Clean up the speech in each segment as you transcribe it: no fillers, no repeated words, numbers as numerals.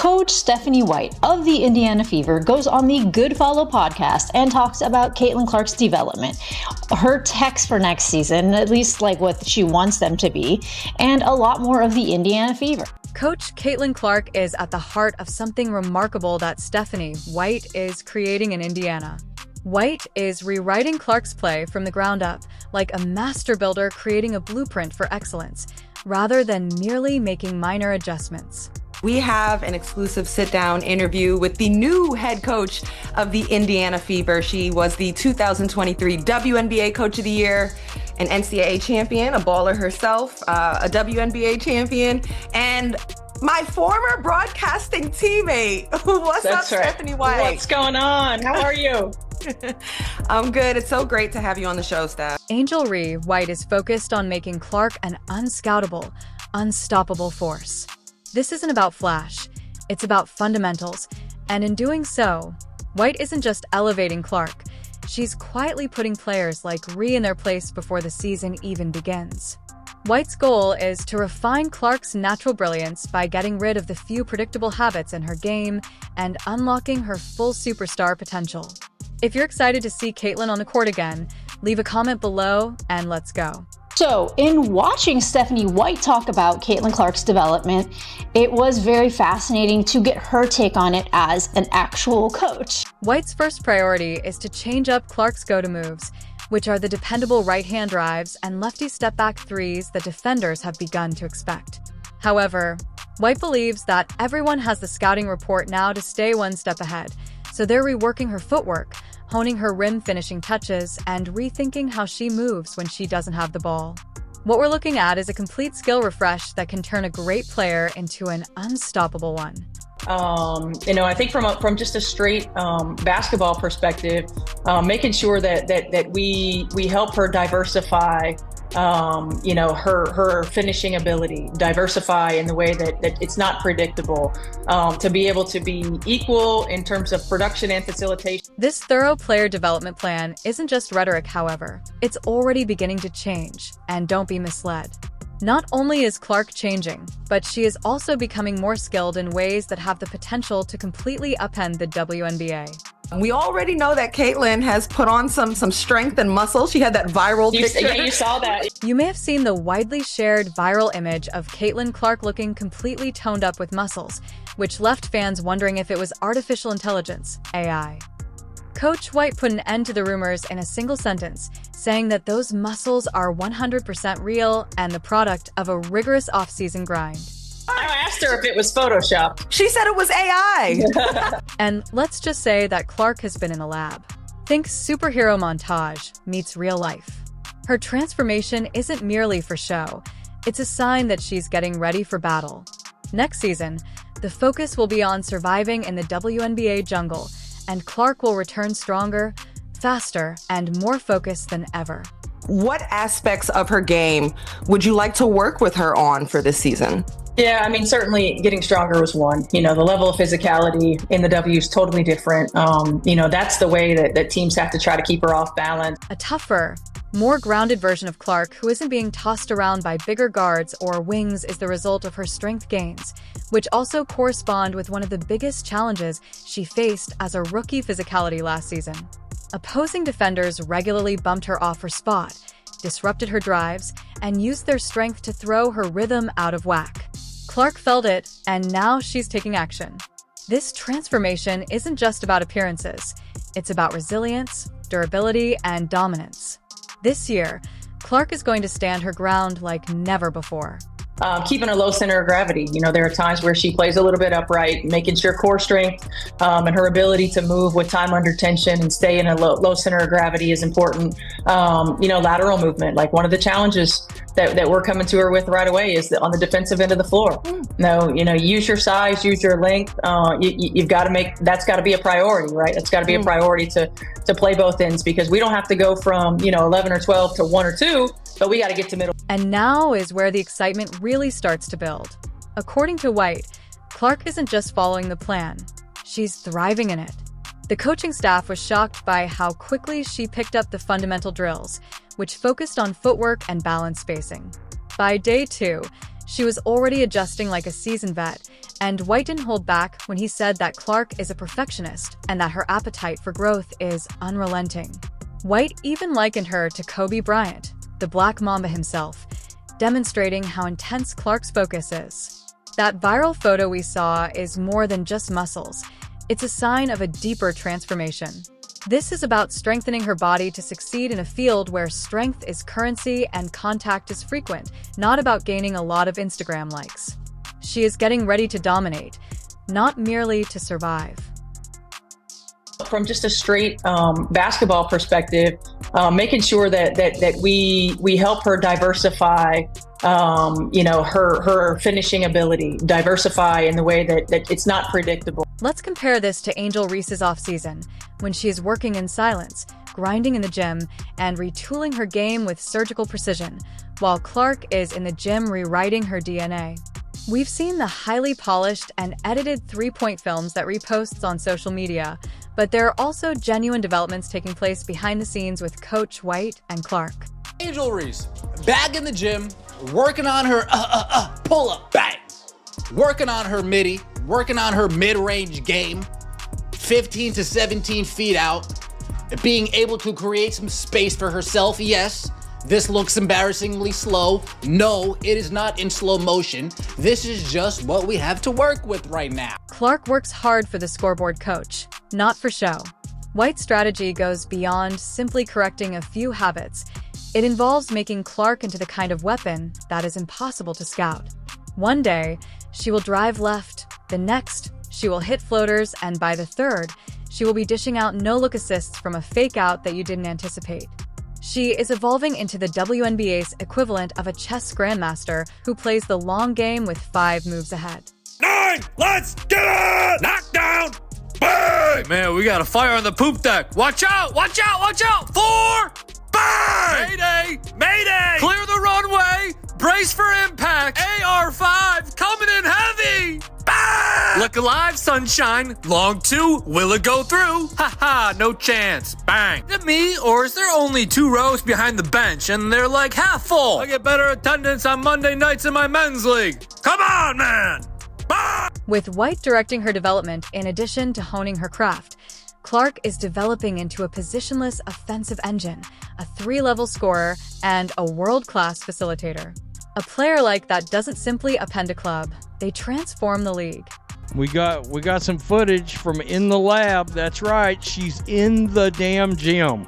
Coach Stephanie White of the Indiana Fever goes on the Good Follow podcast and talks about Caitlin Clark's development, her techs for next season, at least like what she wants them to be, and a lot more of the Indiana Fever. Coach Caitlin Clark is at the heart of something remarkable that Stephanie White is creating in Indiana. White is rewriting Clark's play from the ground up, like a master builder creating a blueprint for excellence, rather than merely making minor adjustments. We have an exclusive sit-down interview with the new head coach of the Indiana Fever. She was the 2023 WNBA Coach of the Year, an NCAA champion, a baller herself, a WNBA champion, and my former broadcasting teammate. What's up, Stephanie White? What's going on? How are you? I'm good. It's so great to have you on the show, Steph. Angel Reese White is focused on making Clark an unscoutable, unstoppable force. This isn't about flash, it's about fundamentals, and in doing so, White isn't just elevating Clark, she's quietly putting players like Reese in their place before the season even begins. White's goal is to refine Clark's natural brilliance by getting rid of the few predictable habits in her game and unlocking her full superstar potential. If you're excited to see Caitlin on the court again, leave a comment below and let's go. So, in watching Stephanie White talk about Caitlin Clark's development, it was very fascinating to get her take on it as an actual coach. White's first priority is to change up Clark's go-to moves, which are the dependable right-hand drives and lefty step-back threes that defenders have begun to expect. However, White believes that everyone has the scouting report now to stay one step ahead, so they're reworking her footwork, honing her rim finishing touches, and rethinking how she moves when she doesn't have the ball. What we're looking at is a complete skill refresh that can turn a great player into an unstoppable one. I think from just a straight basketball perspective, making sure that we help her diversify her finishing ability, diversify in the way that it's not predictable, to be able to be equal in terms of production and facilitation. This thorough player development plan isn't just rhetoric, however. It's already beginning to change, and don't be misled. Not only is Clark changing, but she is also becoming more skilled in ways that have the potential to completely upend the WNBA. We already know that Caitlin has put on some strength and muscle. She had that viral picture. Yeah, you saw that. You may have seen the widely shared viral image of Caitlin Clark looking completely toned up with muscles, which left fans wondering if it was artificial intelligence, AI. Coach White put an end to the rumors in a single sentence, saying that those muscles are 100% real and the product of a rigorous off-season grind. I asked her if it was Photoshop. She said it was AI. And let's just say that Clark has been in a lab. Think superhero montage meets real life. Her transformation isn't merely for show. It's a sign that she's getting ready for battle. Next season, the focus will be on surviving in the WNBA jungle, and Clark will return stronger, faster, and more focused than ever. What aspects of her game would you like to work with her on for this season? Yeah, I mean, certainly getting stronger was one. The level of physicality in the W is totally different. That's the way that teams have to try to keep her off balance. A tougher, more grounded version of Clark who isn't being tossed around by bigger guards or wings is the result of her strength gains, which also correspond with one of the biggest challenges she faced as a rookie physicality last season. Opposing defenders regularly bumped her off her spot, disrupted her drives, and used their strength to throw her rhythm out of whack. Clark felt it, and now she's taking action. This transformation isn't just about appearances. It's about resilience, durability, and dominance. This year, Clark is going to stand her ground like never before. Keeping a low center of gravity. There are times where she plays a little bit upright, making sure core strength and her ability to move with time under tension and stay in a low center of gravity is important. Lateral movement, like one of the challenges that we're coming to her with right away is on the defensive end of the floor. Use your size, use your length. You've got to that's got to be a priority, right? That's got to be a priority to play both ends, because we don't have to go from, 11 or 12 to 1 or 2, but we got to get to middle. And now is where the excitement really starts to build. According to White, Clark isn't just following the plan, she's thriving in it. The coaching staff was shocked by how quickly she picked up the fundamental drills, which focused on footwork and balance spacing. By day 2, she was already adjusting like a seasoned vet And White didn't hold back when he said that Clark is a perfectionist and that her appetite for growth is unrelenting. White even likened her to Kobe Bryant, the Black Mamba himself, demonstrating how intense Clark's focus is. That viral photo we saw is more than just muscles. It's a sign of a deeper transformation. This is about strengthening her body to succeed in a field where strength is currency and contact is frequent, not about gaining a lot of Instagram likes. She is getting ready to dominate, not merely to survive. From just a straight basketball perspective, making sure that we help her diversify, her finishing ability, diversify in the way that it's not predictable. Let's compare this to Angel Reese's offseason, when she is working in silence, grinding in the gym, and retooling her game with surgical precision, while Clark is in the gym rewriting her DNA. We've seen the highly polished and edited three-point films that reposts on social media, but there are also genuine developments taking place behind the scenes with Coach White and Clark. Angel Reese, back in the gym, working on her pull-up, bang! Working on her midi, working on her mid-range game, 15 to 17 feet out, being able to create some space for herself, yes. This looks embarrassingly slow. No, it is not in slow motion. This is just what we have to work with right now. Clark works hard for the scoreboard coach, not for show. White's strategy goes beyond simply correcting a few habits. It involves making Clark into the kind of weapon that is impossible to scout. One day, she will drive left. The next, she will hit floaters, and by the third, she will be dishing out no-look assists from a fake out that you didn't anticipate. She is evolving into the WNBA's equivalent of a chess grandmaster who plays the long game with 5 moves ahead. 9, let's get it! Knockdown! Bang! Man, we got a fire on the poop deck. Watch out, watch out, watch out! 4, bang! Mayday, mayday! Clear the runway, brace for impact. AR-5 coming in heavy! Bang! Look alive, sunshine. Long 2, will it go through? Haha, no chance. Bang. Is it me, or is there only 2 rows behind the bench and they're like half full? I get better attendance on Monday nights in my men's league. Come on, man! Bang! With White directing her development in addition to honing her craft, Clark is developing into a positionless offensive engine, a 3-level scorer, and a world-class facilitator. A player like that doesn't simply append a club, they transform the league. We got some footage from in the lab. That's right, she's in the damn gym.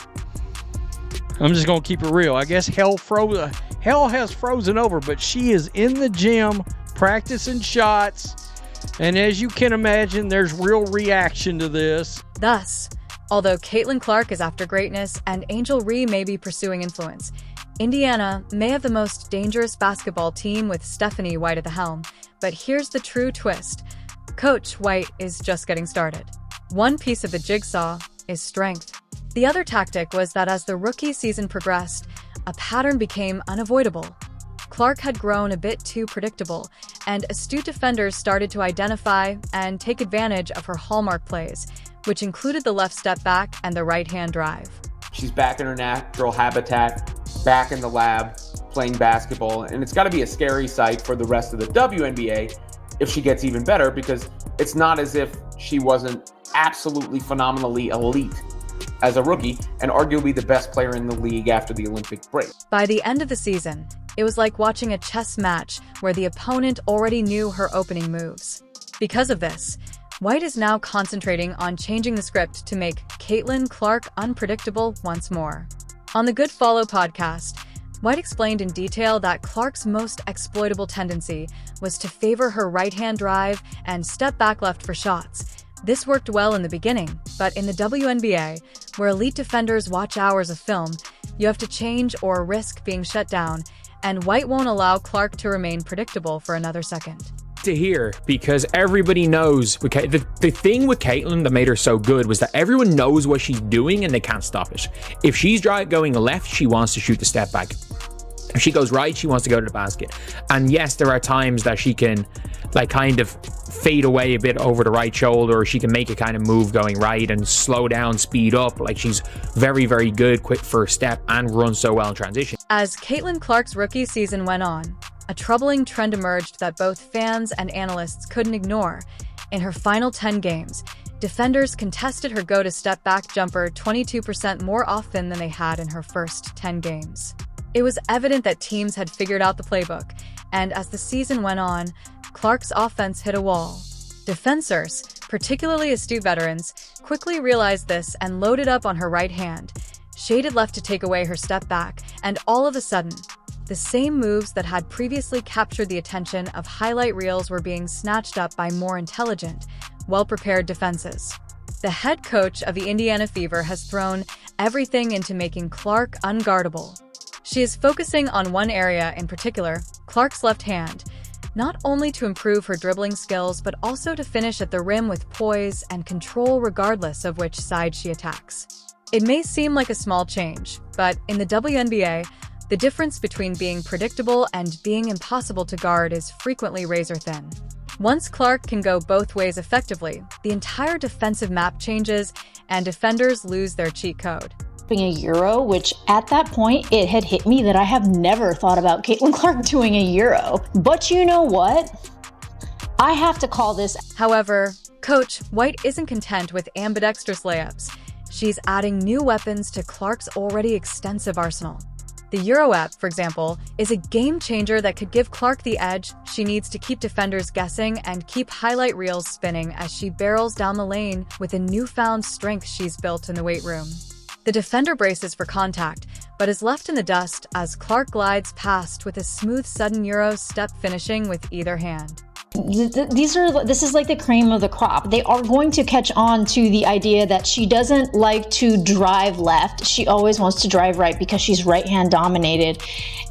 I'm just gonna keep it real. I guess hell has frozen over, but she is in the gym practicing shots. And as you can imagine, there's real reaction to this. Thus, although Caitlin Clark is after greatness and Angel Reese may be pursuing influence, Indiana may have the most dangerous basketball team with Stephanie White at the helm. But here's the true twist. Coach White is just getting started. One piece of the jigsaw is strength. The other tactic was that as the rookie season progressed, a pattern became unavoidable. Clark had grown a bit too predictable, and astute defenders started to identify and take advantage of her hallmark plays, which included the left step back and the right-hand drive. She's back in her natural habitat, back in the lab, playing basketball, and it's got to be a scary sight for the rest of the WNBA if she gets even better, because it's not as if she wasn't absolutely phenomenally elite as a rookie and arguably the best player in the league after the Olympic break. By the end of the season, it was like watching a chess match where the opponent already knew her opening moves. Because of this, White is now concentrating on changing the script to make Caitlin Clark unpredictable once more. On the Good Follow podcast, White explained in detail that Clark's most exploitable tendency was to favor her right-hand drive and step back left for shots. This worked well in the beginning, but in the WNBA, where elite defenders watch hours of film, you have to change or risk being shut down, and White won't allow Clark to remain predictable for another second. To hear, because everybody knows the thing with Caitlin that made her so good was that everyone knows what she's doing and they can't stop it. If she's going left, she wants to shoot the step back. If she goes right, she wants to go to the basket. And yes, there are times that she can kind of fade away a bit over the right shoulder, or she can make a kind of move going right and slow down, speed up. She's very, very good, quick first step, and runs so well in transition. As Caitlin Clark's rookie season went on, A troubling trend emerged that both fans and analysts couldn't ignore. In her final 10 games, defenders contested her go-to-step-back jumper 22% more often than they had in her first 10 games. It was evident that teams had figured out the playbook, and as the season went on, Clark's offense hit a wall. Defensors, particularly astute veterans, quickly realized this and loaded up on her right hand, shaded left to take away her step back, and all of a sudden, the same moves that had previously captured the attention of highlight reels were being snatched up by more intelligent, well-prepared defenses. The head coach of the Indiana Fever has thrown everything into making Clark unguardable. She is focusing on one area in particular, Clark's left hand, not only to improve her dribbling skills, but also to finish at the rim with poise and control regardless of which side she attacks. It may seem like a small change, but in the WNBA, the difference between being predictable and being impossible to guard is frequently razor-thin. Once Clark can go both ways effectively, the entire defensive map changes and defenders lose their cheat code. A Euro, which at that point it had hit me that I have never thought about Caitlin Clark doing a Euro. But you know what? I have to call this. However, Coach White isn't content with ambidextrous layups. She's adding new weapons to Clark's already extensive arsenal. The Euro app, for example, is a game changer that could give Clark the edge she needs to keep defenders guessing and keep highlight reels spinning as she barrels down the lane with a newfound strength she's built in the weight room. The defender braces for contact, but is left in the dust as Clark glides past with a smooth sudden Euro step finishing with either hand. This is like the cream of the crop. They are going to catch on to the idea that she doesn't like to drive left. She always wants to drive right because she's right hand dominated.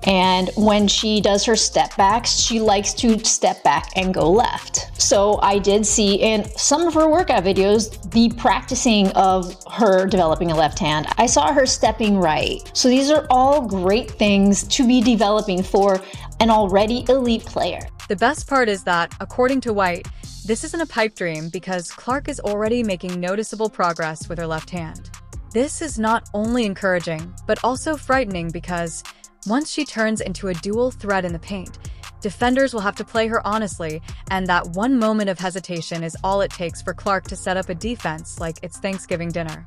And when she does her step backs, she likes to step back and go left. So I did see in some of her workout videos the practicing of her developing a left hand. I saw her stepping right. So these are all great things to be developing for an already elite player. The best part is that, according to White, this isn't a pipe dream because Clark is already making noticeable progress with her left hand. This is not only encouraging, but also frightening because once she turns into a dual threat in the paint, defenders will have to play her honestly, and that one moment of hesitation is all it takes for Clark to set up a defense like it's Thanksgiving dinner.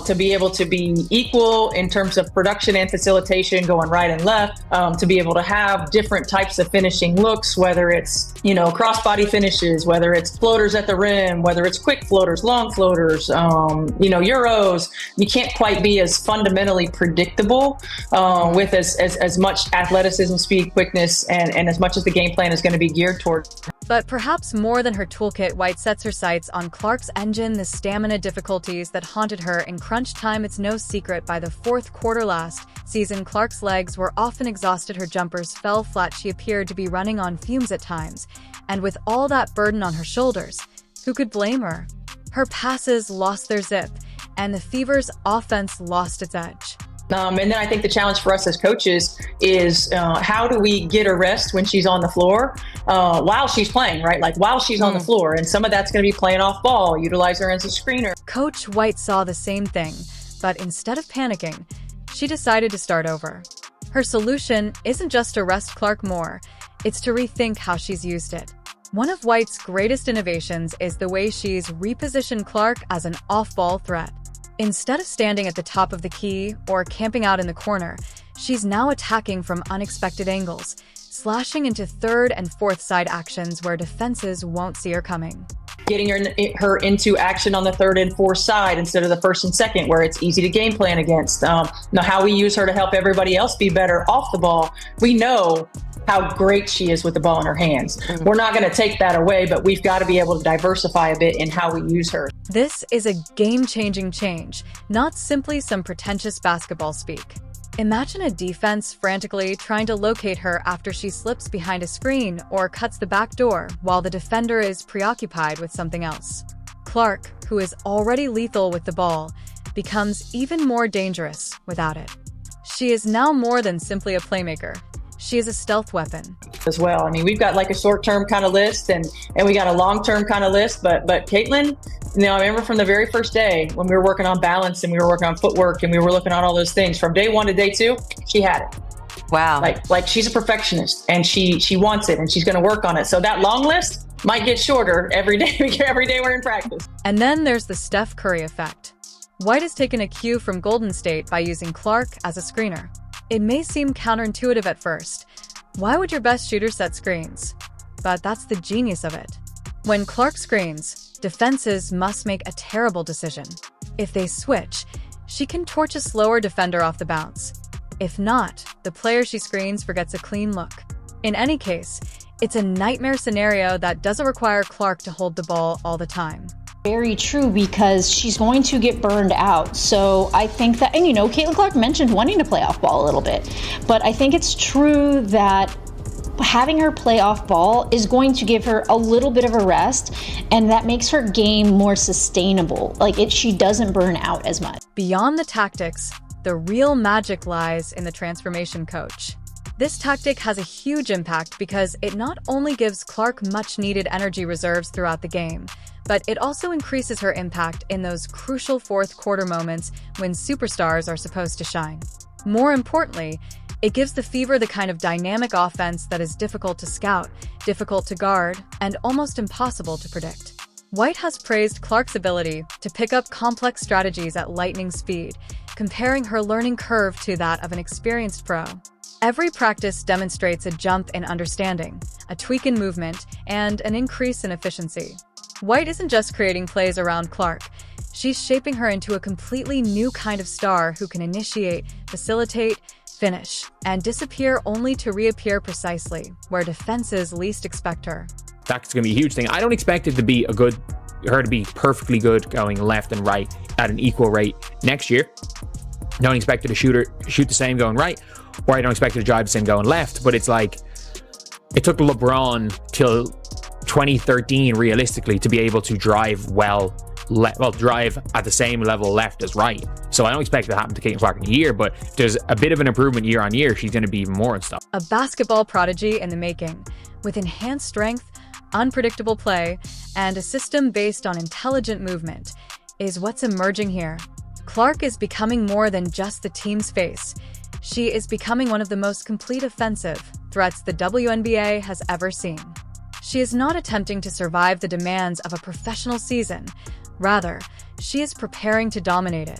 To be able to be equal in terms of production and facilitation, going right and left, to be able to have different types of finishing looks, whether it's, crossbody finishes, whether it's floaters at the rim, whether it's quick floaters, long floaters, Euros. You can't quite be as fundamentally predictable with as much athleticism, speed, quickness, and as much as the game plan is going to be geared toward. But perhaps more than her toolkit, White sets her sights on Clark's engine, the stamina difficulties that haunted her in crunch time. It's no secret by the fourth quarter last season, Clark's legs were often exhausted, her jumpers fell flat, she appeared to be running on fumes at times. And with all that burden on her shoulders, who could blame her? Her passes lost their zip, and the Fever's offense lost its edge. And then I think the challenge for us as coaches is how do we get a rest when she's on the floor while she's playing, right? Like while she's on the floor. And some of that's going to be playing off ball, utilize her as a screener. Coach White saw the same thing, but instead of panicking, she decided to start over. Her solution isn't just to rest Clark more, it's to rethink how she's used it. One of White's greatest innovations is the way she's repositioned Clark as an off-ball threat. Instead of standing at the top of the key or camping out in the corner, she's now attacking from unexpected angles, slashing into third and fourth side actions where defenses won't see her coming. Getting her into action on the third and fourth side instead of the first and second, where it's easy to game plan against. Now, how we use her to help everybody else be better off the ball, we know how great she is with the ball in her hands. We're not going to take that away, but we've got to be able to diversify a bit in how we use her. This is a game-changing change, not simply some pretentious basketball speak. Imagine a defense frantically trying to locate her after she slips behind a screen or cuts the back door while the defender is preoccupied with something else. Clark, who is already lethal with the ball, becomes even more dangerous without it. She is now more than simply a playmaker. She is a stealth weapon. As well. I mean, we've got like a short-term kind of list and we got a long-term kind of list, but Caitlin, I remember from the very first day when we were working on balance and we were working on footwork and we were looking at all those things from day one to day two, she had it. Wow. Like she's a perfectionist and she wants it and she's going to work on it. So that long list might get shorter every day we're in practice. And then there's the Steph Curry effect. White has taken a cue from Golden State by using Clark as a screener. It may seem counterintuitive at first. Why would your best shooter set screens? But that's the genius of it. When Clark screens, defenses must make a terrible decision. If they switch, she can torch a slower defender off the bounce. If not, the player she screens forgets a clean look. In any case, it's a nightmare scenario that doesn't require Clark to hold the ball all the time. Very true, because she's going to get burned out. So I think that, and Caitlin Clark mentioned wanting to play off ball a little bit, but I think it's true that having her play off ball is going to give her a little bit of a rest, and that makes her game more sustainable. She doesn't burn out as much. Beyond the tactics, the real magic lies in the transformation coach. This tactic has a huge impact because it not only gives Clark much-needed energy reserves throughout the game, but it also increases her impact in those crucial fourth quarter moments when superstars are supposed to shine. More importantly, it gives the Fever the kind of dynamic offense that is difficult to scout, difficult to guard, and almost impossible to predict. White has praised Clark's ability to pick up complex strategies at lightning speed, comparing her learning curve to that of an experienced pro. Every practice demonstrates a jump in understanding, a tweak in movement, and an increase in efficiency. White isn't just creating plays around Clark. She's shaping her into a completely new kind of star who can initiate, facilitate, finish, and disappear only to reappear precisely where defenses least expect her. That's going to be a huge thing. I don't expect it to be her to be perfectly good going left and right at an equal rate next year. I don't expect her to shoot the same going right, or I don't expect her to drive the same going left. But it's like, it took LeBron till 2013 realistically to be able to drive drive at the same level left as right. So I don't expect it to happen to Caitlin Clark in a year, but there's a bit of an improvement year on year. She's going to be even more and stuff. A basketball prodigy in the making, with enhanced strength, unpredictable play, and a system based on intelligent movement, is what's emerging here. Clark is becoming more than just the team's face. She is becoming one of the most complete offensive threats the WNBA has ever seen. She is not attempting to survive the demands of a professional season. Rather, she is preparing to dominate it.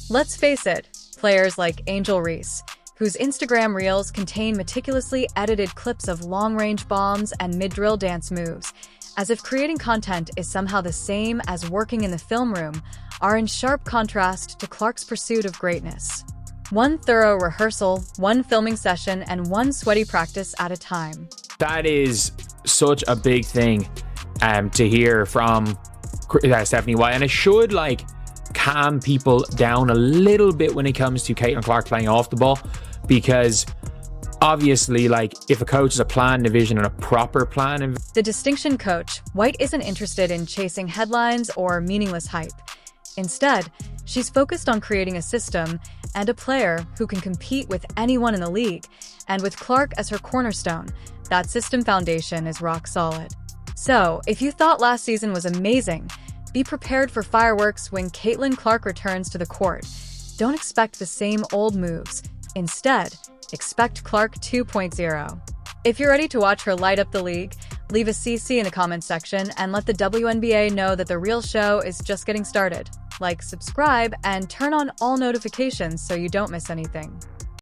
Let's face it, players like Angel Reese, whose Instagram reels contain meticulously edited clips of long-range bombs and mid-drill dance moves, as if creating content is somehow the same as working in the film room, are in sharp contrast to Clark's pursuit of greatness. One thorough rehearsal, one filming session, and one sweaty practice at a time. That is such a big thing to hear from Stephanie White, and it should calm people down a little bit when it comes to Caitlin Clark playing off the ball, because obviously, if a coach has a plan, a vision, and a proper plan. The distinction coach, White isn't interested in chasing headlines or meaningless hype. Instead, she's focused on creating a system and a player who can compete with anyone in the league, and with Clark as her cornerstone, that system foundation is rock solid. So, if you thought last season was amazing, be prepared for fireworks when Caitlin Clark returns to the court. Don't expect the same old moves. Instead, expect Clark 2.0. If you're ready to watch her light up the league, leave a CC in the comments section and let the WNBA know that the real show is just getting started. Subscribe, and turn on all notifications so you don't miss anything.